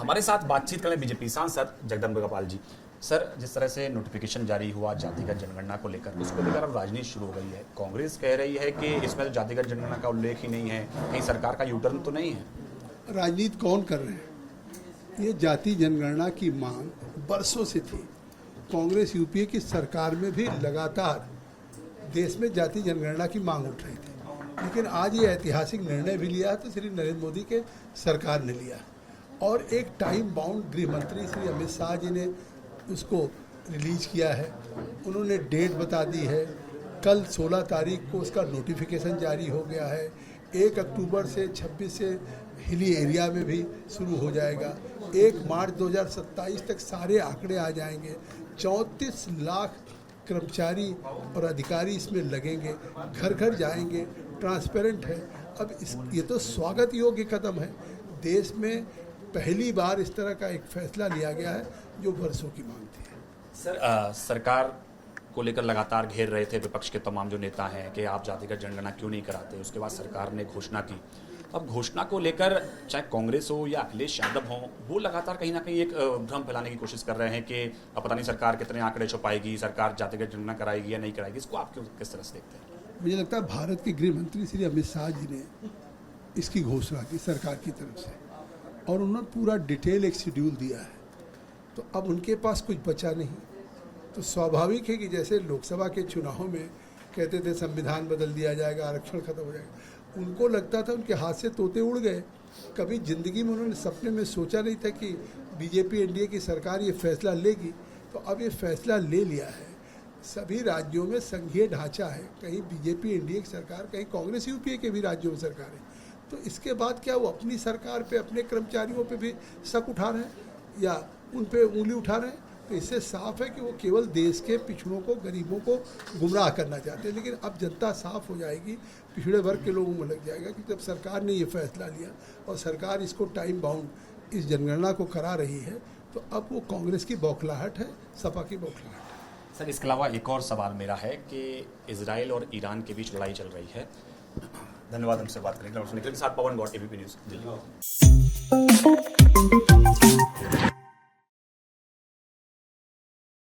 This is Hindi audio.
हमारे साथ बातचीत करें बीजेपी सांसद जगदम्बिका पाल जी। सर, जिस तरह से नोटिफिकेशन जारी हुआ जातिगत जनगणना को लेकर, उसको लेकर अब राजनीति शुरू हो गई है। कांग्रेस कह रही है कि इसमें तो जातिगत जनगणना का उल्लेख ही नहीं है, कहीं सरकार का यूटर्न तो नहीं है। राजनीति कौन कर रहे हैं? ये जाति जनगणना की मांग बरसों से थी। कांग्रेस यूपीए की सरकार में भी लगातार देश में जाति जनगणना की मांग उठ रही थी, लेकिन आज ये ऐतिहासिक निर्णय भी लिया है तो श्री नरेंद्र मोदी के सरकार ने लिया और एक टाइम बाउंड गृह मंत्री श्री अमित शाह जी ने उसको रिलीज किया है। उन्होंने डेट बता दी है। कल 16 तारीख को उसका नोटिफिकेशन जारी हो गया है। 1 अक्टूबर से 26 से हिली एरिया में भी शुरू हो जाएगा। 1 मार्च 2027 तक सारे आंकड़े आ जाएंगे। 34 लाख कर्मचारी और अधिकारी इसमें लगेंगे, घर घर जाएंगे, ट्रांसपेरेंट है। अब ये तो स्वागत योग्य कदम है। देश में पहली बार इस तरह का एक फैसला लिया गया है जो वर्षों की मांग थी। सर, सरकार को लेकर लगातार घेर रहे थे विपक्ष के तमाम जो नेता हैं कि आप जातिगत जनगणना क्यों नहीं कराते। उसके बाद सरकार ने घोषणा की। अब घोषणा को लेकर चाहे कांग्रेस हो या अखिलेश यादव हो, वो लगातार कहीं ना कहीं एक भ्रम फैलाने की कोशिश कर रहे हैं कि अब पता नहीं सरकार कितने आंकड़े छुपाएगी, सरकार जातिगत जनगणना कराएगी या नहीं कराएगी। इसको आप किस तरह से देखते हैं? मुझे लगता है भारत के गृह मंत्री श्री अमित शाह जी ने इसकी घोषणा की सरकार की तरफ से और उन्होंने पूरा डिटेल एक शेड्यूल दिया है। तो अब उनके पास कुछ बचा नहीं। तो स्वाभाविक है कि जैसे लोकसभा के चुनाव में कहते थे संविधान बदल दिया जाएगा, आरक्षण खत्म हो जाएगा, उनको लगता था उनके हाथ से तोते उड़ गए। कभी जिंदगी में उन्होंने सपने में सोचा नहीं था कि बीजेपी एनडीए की सरकार ये फैसला लेगी। तो अब ये फैसला ले लिया है। सभी राज्यों में संघीय ढांचा है, कहीं बीजेपी एनडीए की सरकार, कहीं कांग्रेस यूपीए के भी राज्यों में सरकार है। तो इसके बाद क्या वो अपनी सरकार पे, अपने कर्मचारियों पे भी शक उठा रहे हैं या उन पे उंगली उठा रहे हैं? तो इससे साफ है कि वो केवल देश के पिछड़ों को, गरीबों को गुमराह करना चाहते हैं। लेकिन अब जनता साफ हो जाएगी, पिछड़े वर्ग के लोगों में लग जाएगा कि जब सरकार ने ये फैसला लिया और सरकार इसको टाइम बाउंड इस जनगणना को करा रही है, तो अब वो कांग्रेस की बौखलाहट है, सपा की बौखलाहट है। सर, इसके अलावा एक और सवाल मेरा है कि इजराइल और ईरान के बीच लड़ाई चल रही है। धन्यवाद हमसे बात करने के लिए। साथ पवन गौड़, एबीपी न्यूज़ दिल्ली।